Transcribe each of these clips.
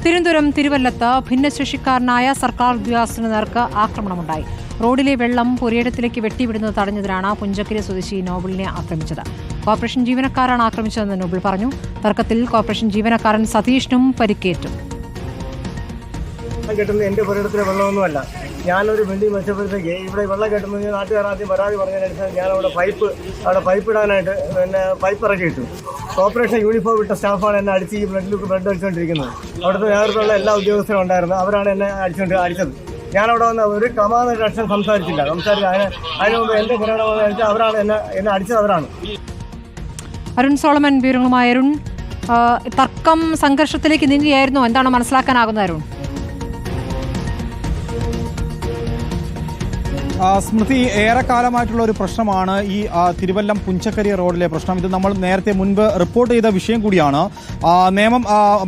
തിരുവനന്തപുരം തിരുവല്ലത്ത് ഭിന്നശേഷിക്കാരനായ സർക്കാർ ഉദ്യോഗസ്ഥന് നേർക്ക് ആക്രമണമുണ്ടായി. റോഡിലെ വെള്ളം പുരയിടത്തിലേക്ക് വെട്ടിവിടുന്നത് തടഞ്ഞതിനാണ് പുഞ്ചക്കരി സ്വദേശി നോബിളിനെ ആക്രമിച്ചത്. കോർപ്പറേഷൻ ജീവനക്കാരാണ് ആക്രമിച്ചതെന്ന് നോബിൾ പറഞ്ഞു. തർക്കത്തിൽ കോർപ്പറേഷൻ ജീവനക്കാരൻ സതീഷിനും പരിക്കേറ്റു. എന്റെ പുരയിടത്തിലെ വെള്ളമൊന്നുമല്ല. ഞാനൊരു ബിൽഡിംഗ് വെച്ചപ്പോഴത്തേക്ക് ഇവിടെ വെള്ളം കെട്ടുന്നത് നാട്ടുകാർ ആദ്യം പരാതി പറഞ്ഞതിനനുസരിച്ച് ഞാൻ അവിടെ പൈപ്പ് ഇടാനായിട്ട് പൈപ്പ് ഇറക്കിയിട്ടു. കോർപ്പറേഷൻ യൂണിഫോം ഇട്ട സ്റ്റാഫാണ് എന്നെ അടിച്ച് ഈ ബ്ലഡ് അടിച്ചുകൊണ്ടിരിക്കുന്നത്. അവിടുത്തെ നേതൃത്വമുള്ള എല്ലാ ഉദ്യോഗസ്ഥരും ഉണ്ടായിരുന്നു. അവരാണ് എന്നെ അടിച്ചത്. ഞാനവിടെ വന്ന് ഒരു ക്രമാന്നൊരു അക്ഷരം സംസാരിച്ചില്ല. അതിന് മുമ്പ് എന്റെ പുരയിടമെന്ന് വെച്ചാൽ അവരാണ് എന്നെ അടിച്ചത്. അവരാണ്. അരുൺ സോളമൻ വിവരങ്ങളുമായി. അരുൺ, തർക്കം സംഘർഷത്തിലേക്ക് നീങ്ങുകയായിരുന്നു. എന്താണ് മനസ്സിലാക്കാനാകുന്നത് അരുൺ? സ്മൃതി, ഏറെക്കാലമായിട്ടുള്ള ഒരു പ്രശ്നമാണ് ഈ തിരുവല്ലം പുഞ്ചക്കരി റോഡിലെ പ്രശ്നം. ഇത് നമ്മൾ നേരത്തെ മുൻപ് റിപ്പോർട്ട് ചെയ്ത വിഷയം കൂടിയാണ്. നേമം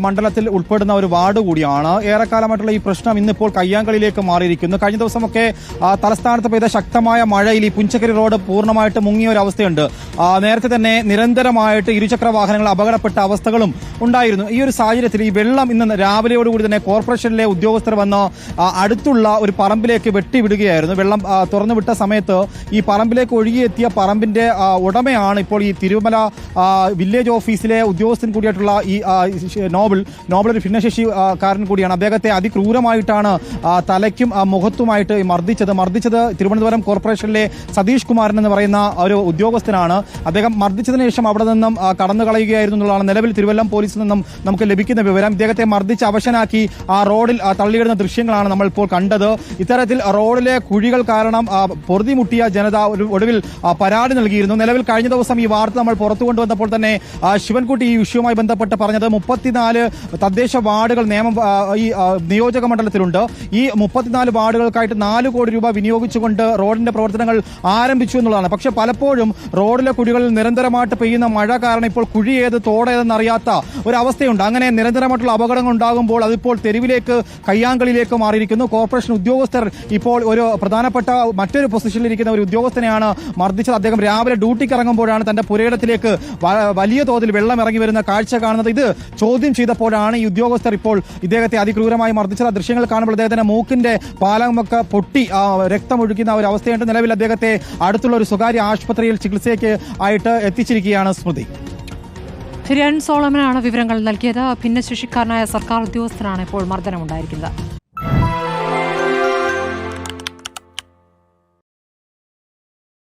മണ്ഡലത്തിൽ ഉൾപ്പെടുന്ന ഒരു വാർഡ് കൂടിയാണ്. ഏറെക്കാലമായിട്ടുള്ള ഈ പ്രശ്നം ഇന്നിപ്പോൾ കയ്യാങ്കളിയിലേക്ക് മാറിയിരിക്കുന്നു. കഴിഞ്ഞ ദിവസമൊക്കെ തലസ്ഥാനത്ത് പെയ്ത ശക്തമായ മഴയിൽ ഈ പുഞ്ചക്കരി റോഡ് പൂർണ്ണമായിട്ട് മുങ്ങിയ ഒരു അവസ്ഥയുണ്ട്. നേരത്തെ തന്നെ നിരന്തരമായിട്ട് ഇരുചക്ര വാഹനങ്ങൾ അപകടപ്പെട്ട അവസ്ഥകളും ഉണ്ടായിരുന്നു. ഈ ഒരു സാഹചര്യത്തിൽ ഈ വെള്ളം ഇന്ന് രാവിലെയോടുകൂടി തന്നെ കോർപ്പറേഷനിലെ ഉദ്യോഗസ്ഥർ വന്ന് അടുത്തുള്ള ഒരു പറമ്പിലേക്ക് വെട്ടിവിടുകയായിരുന്നു. വെള്ളം തുറന്നുവിട്ട സമയത്ത് ഈ പറമ്പിലേക്ക് ഒഴുകിയെത്തിയ പറമ്പിന്റെ ഉടമയാണ് ഇപ്പോൾ ഈ തിരുമല വില്ലേജ് ഓഫീസിലെ ഉദ്യോഗസ്ഥൻ കൂടിയായിട്ടുള്ള ഈ നോബിൾ ഒരു ഭിന്നശേഷിക്കാരൻ കൂടിയാണ്. അദ്ദേഹത്തെ അതിക്രൂരമായിട്ടാണ് തലയ്ക്കും മുഖത്തുമായിട്ട് മർദ്ദിച്ചത് തിരുവനന്തപുരം കോർപ്പറേഷനിലെ സതീഷ് കുമാരൻ എന്ന് പറയുന്ന ഒരു ഉദ്യോഗസ്ഥനാണ്. അദ്ദേഹം മർദ്ദിച്ചതിന് ശേഷം അവിടെ നിന്നും കടന്നു കളയുകയായിരുന്നു എന്നുള്ളതാണ് നിലവിൽ തിരുവല്ലം പോലീസിൽ നിന്നും നമുക്ക് ലഭിക്കുന്ന വിവരം. ഇദ്ദേഹത്തെ മർദ്ദിച്ച് അവശനാക്കി ആ റോഡിൽ തള്ളിയിടുന്ന ദൃശ്യങ്ങളാണ് നമ്മൾ ഇപ്പോൾ കണ്ടത്. ഇത്തരത്തിൽ റോഡിലെ കുഴികൾ കാരണം പൊറുതിമുട്ടിയ ജനത ഒടുവിൽ പരാതി നൽകിയിരുന്നു. നിലവിൽ കഴിഞ്ഞ ദിവസം ഈ വാർത്ത നമ്മൾ പുറത്തു കൊണ്ടുവന്നപ്പോൾ തന്നെ ശിവൻകുട്ടി ഈ വിഷയവുമായി ബന്ധപ്പെട്ട് പറഞ്ഞത് 34 തദ്ദേശ വാർഡുകൾ ഈ നിയോജക മണ്ഡലത്തിലുണ്ട്. ഈ 34 വാർഡുകൾക്കായിട്ട് 4 കോടി രൂപ വിനിയോഗിച്ചുകൊണ്ട് റോഡിന്റെ പ്രവർത്തനങ്ങൾ ആരംഭിച്ചു എന്നുള്ളതാണ്. പക്ഷെ പലപ്പോഴും റോഡിലെ കുഴികളിൽ നിരന്തരമായിട്ട് പെയ്യുന്ന മഴ കാരണം ഇപ്പോൾ കുഴി ഏത് തോടേതെന്ന് അറിയാത്ത ഒരവസ്ഥയുണ്ട്. അങ്ങനെ നിരന്തരമായിട്ടുള്ള അപകടങ്ങൾ ഉണ്ടാകുമ്പോൾ അതിപ്പോൾ തെരുവിലേക്ക് കയ്യാങ്കളിയിലേക്ക് മാറിയിരിക്കുന്നു. കോർപ്പറേഷൻ ഉദ്യോഗസ്ഥർ ഇപ്പോൾ ഒരു പ്രധാനപ്പെട്ട മറ്റൊരു പൊസിഷനിലിരിക്കുന്ന ഒരു ഉദ്യോഗസ്ഥനെയാണ് മർദ്ദിച്ചത്. അദ്ദേഹം രാവിലെ ഡ്യൂട്ടിക്ക് ഇറങ്ങുമ്പോഴാണ് തന്റെ പുരയിടത്തിലേക്ക് വലിയ തോതിൽ വെള്ളം ഇറങ്ങി വരുന്ന കാഴ്ച കാണുന്നത്. ഇത് ചോദ്യം ചെയ്തപ്പോഴാണ് ഈ ഉദ്യോഗസ്ഥർ ഇപ്പോൾ ഇദ്ദേഹത്തെ അതിക്രൂരമായി മർദ്ദിച്ചത്. ദൃശ്യങ്ങൾ കാണുമ്പോൾ അദ്ദേഹത്തിന്റെ മൂക്കിന്റെ പാലമൊക്കെ പൊട്ടി രക്തമൊഴുക്കുന്ന ഒരു അവസ്ഥയുണ്ട്. നിലവിൽ അദ്ദേഹത്തെ അടുത്തുള്ള ഒരു സ്വകാര്യ ആശുപത്രിയിൽ ചികിത്സയ്ക്ക് ആയിട്ട് എത്തിച്ചിരിക്കുകയാണ്. സ്മൃതി, അരുൺ സോളമനാണ് വിവരങ്ങൾ നൽകിയത്. ഭിന്നശേഷിക്കാരനായ സർക്കാർ ഉദ്യോഗസ്ഥനാണ് ഇപ്പോൾ മർദ്ദനമുണ്ടായിരിക്കുന്നത്.